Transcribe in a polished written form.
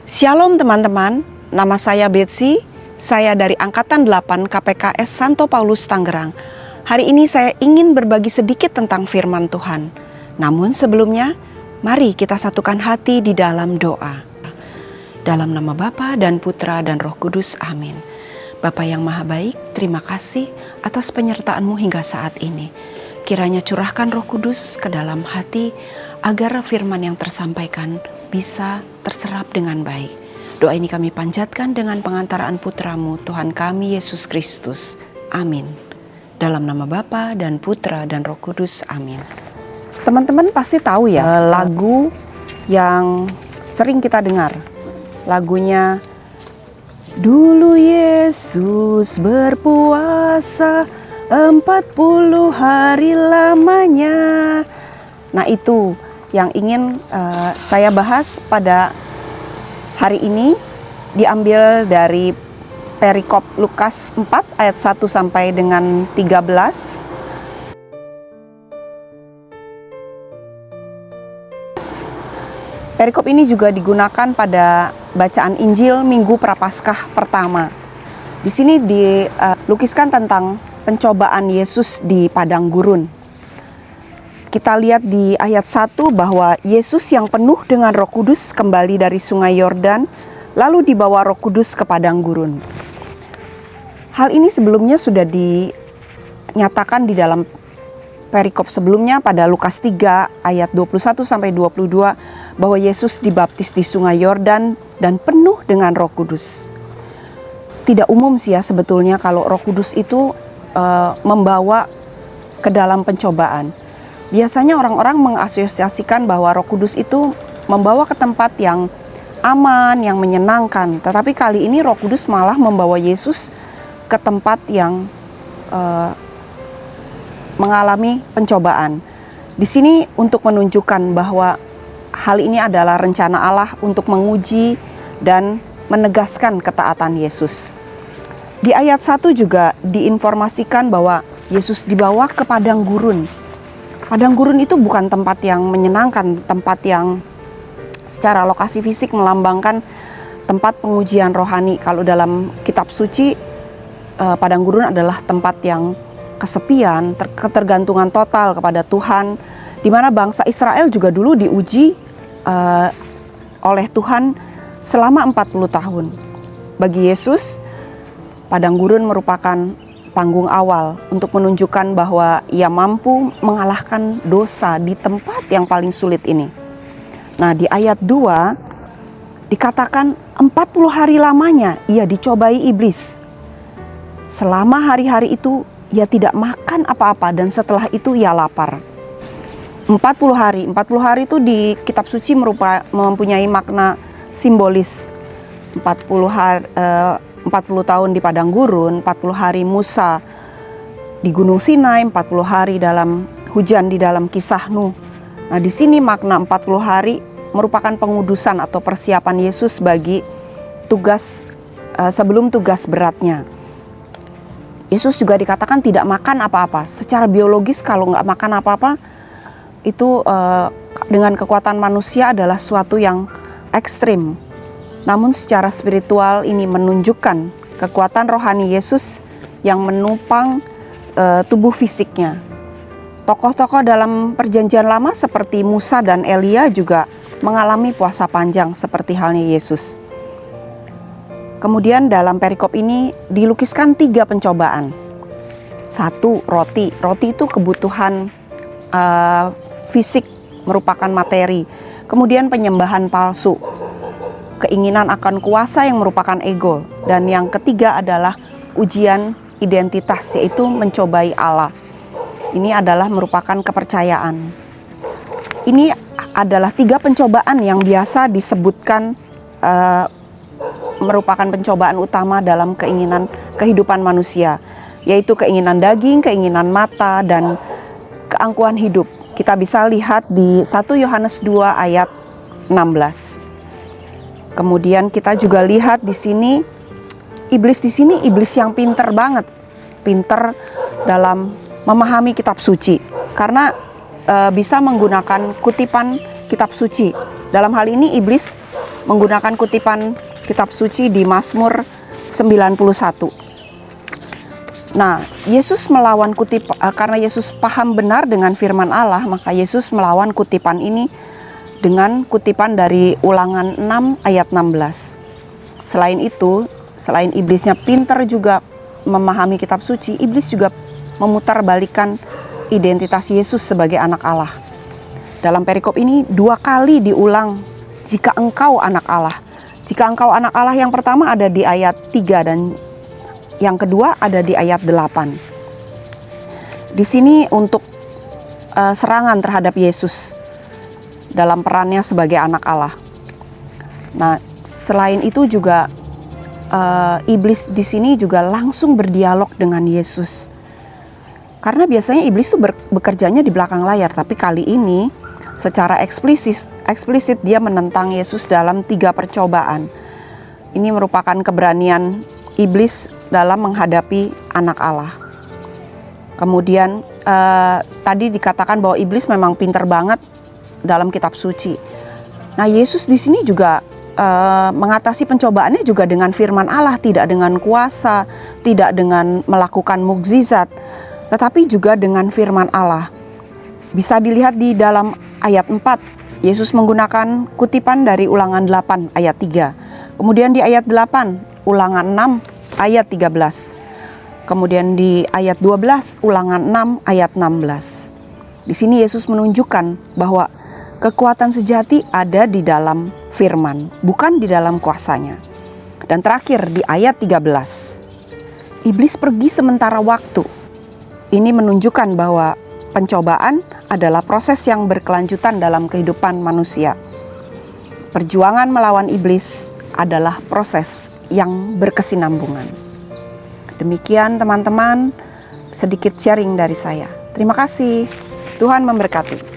Shalom teman-teman, nama saya Betsy, saya dari Angkatan 8 KPKS Santo Paulus Tangerang. Hari ini saya ingin berbagi sedikit tentang firman Tuhan. Namun sebelumnya, mari kita satukan hati di dalam doa. Dalam nama Bapa dan Putra dan Roh Kudus, amin. Bapa yang Maha Baik, terima kasih atas penyertaan-Mu hingga saat ini. Kiranya curahkan Roh Kudus ke dalam hati agar firman yang tersampaikan bisa terserap dengan baik. Doa ini kami panjatkan dengan pengantaraan Putra-Mu, Tuhan kami Yesus Kristus. Amin. Dalam nama Bapa dan Putra dan Roh Kudus, amin. Teman-teman pasti tahu ya lagu yang sering kita dengar. Lagunya Dulu Yesus berpuasa 40 hari lamanya. Nah itu yang ingin saya bahas pada hari ini, diambil dari perikop Lukas 4 ayat 1 sampai dengan 13. Perikop ini juga digunakan pada bacaan Injil Minggu Prapaskah pertama. Di sini dilukiskan tentang pencobaan Yesus di padang gurun. Kita lihat di ayat 1 bahwa Yesus yang penuh dengan Roh Kudus kembali dari sungai Yordan, lalu dibawa Roh Kudus ke padang gurun. Hal ini sebelumnya sudah dinyatakan di dalam perikop sebelumnya pada Lukas 3 ayat 21 sampai 22 bahwa Yesus dibaptis di sungai Yordan dan penuh dengan Roh Kudus. Tidak umum sih ya sebetulnya kalau Roh Kudus itu membawa ke dalam pencobaan. Biasanya orang-orang mengasosiasikan bahwa Roh Kudus itu membawa ke tempat yang aman, yang menyenangkan. Tetapi kali ini Roh Kudus malah membawa Yesus ke tempat yang mengalami pencobaan. Di sini untuk menunjukkan bahwa hal ini adalah rencana Allah untuk menguji dan menegaskan ketaatan Yesus. Di ayat 1 juga diinformasikan bahwa Yesus dibawa ke padang gurun. Padang gurun itu bukan tempat yang menyenangkan, tempat yang secara lokasi fisik melambangkan tempat pengujian rohani. Kalau dalam kitab suci, padang gurun adalah tempat yang kesepian, ketergantungan total kepada Tuhan, di mana bangsa Israel juga dulu diuji oleh Tuhan selama 40 tahun. Bagi Yesus, padang gurun merupakan panggung awal untuk menunjukkan bahwa ia mampu mengalahkan dosa di tempat yang paling sulit ini. Nah, di ayat 2 dikatakan 40 hari lamanya ia dicobai iblis. Selama hari-hari itu ia tidak makan apa-apa dan setelah itu ia lapar. 40 hari itu di kitab suci mempunyai makna simbolis. 40 tahun di padang gurun, 40 hari Musa di Gunung Sinai, 40 hari dalam hujan di dalam kisah Nuh. Nah, di sini makna 40 hari merupakan pengudusan atau persiapan Yesus bagi tugas sebelum tugas beratnya. Yesus juga dikatakan tidak makan apa-apa. Secara biologis kalau nggak makan apa-apa itu dengan kekuatan manusia adalah suatu yang ekstrim. Namun secara spiritual ini menunjukkan kekuatan rohani Yesus yang menopang tubuh fisiknya. Tokoh-tokoh dalam perjanjian lama seperti Musa dan Elia juga mengalami puasa panjang seperti halnya Yesus. Kemudian dalam perikop ini dilukiskan 3 pencobaan. 1, roti. Roti itu kebutuhan fisik, merupakan materi. Kemudian penyembahan palsu. Keinginan akan kuasa yang merupakan ego. Dan yang ketiga adalah ujian identitas, yaitu mencobai Allah. Ini adalah merupakan kepercayaan. Ini adalah 3 pencobaan yang biasa disebutkan merupakan pencobaan utama dalam keinginan kehidupan manusia, yaitu keinginan daging, keinginan mata, dan keangkuhan hidup. Kita bisa lihat di 1 Yohanes 2 ayat 16. Kemudian kita juga lihat di sini iblis yang pinter banget, pinter dalam memahami kitab suci karena bisa menggunakan kutipan kitab suci. Dalam hal ini iblis menggunakan kutipan kitab suci di Mazmur 91. Nah, Yesus melawan karena Yesus paham benar dengan firman Allah, maka Yesus melawan kutipan ini dengan kutipan dari Ulangan 6 ayat 16. Selain itu, selain iblisnya pintar juga memahami kitab suci, iblis juga memutarbalikkan identitas Yesus sebagai anak Allah. Dalam perikop ini 2 kali diulang, jika engkau anak Allah. Jika engkau anak Allah, yang pertama ada di ayat 3 dan yang kedua ada di ayat 8. Di sini untuk serangan terhadap Yesus dalam perannya sebagai anak Allah. Nah, selain itu juga iblis di sini juga langsung berdialog dengan Yesus. Karena biasanya iblis tuh bekerjanya di belakang layar, tapi kali ini secara eksplisit dia menentang Yesus dalam 3 percobaan. Ini merupakan keberanian iblis dalam menghadapi anak Allah. Kemudian tadi dikatakan bahwa iblis memang pintar banget dalam kitab suci. Nah, Yesus di sini juga mengatasi pencobaannya juga dengan firman Allah, tidak dengan kuasa, tidak dengan melakukan mukjizat, tetapi juga dengan firman Allah. Bisa dilihat di dalam ayat 4, Yesus menggunakan kutipan dari Ulangan 8 ayat 3. Kemudian di ayat 8, Ulangan 6 ayat 13. Kemudian di ayat 12, Ulangan 6 ayat 16. Di sini Yesus menunjukkan bahwa kekuatan sejati ada di dalam firman, bukan di dalam kuasanya. Dan terakhir di ayat 13, iblis pergi sementara waktu. Ini menunjukkan bahwa pencobaan adalah proses yang berkelanjutan dalam kehidupan manusia. Perjuangan melawan iblis adalah proses yang berkesinambungan. Demikian teman-teman, sedikit sharing dari saya. Terima kasih. Tuhan memberkati.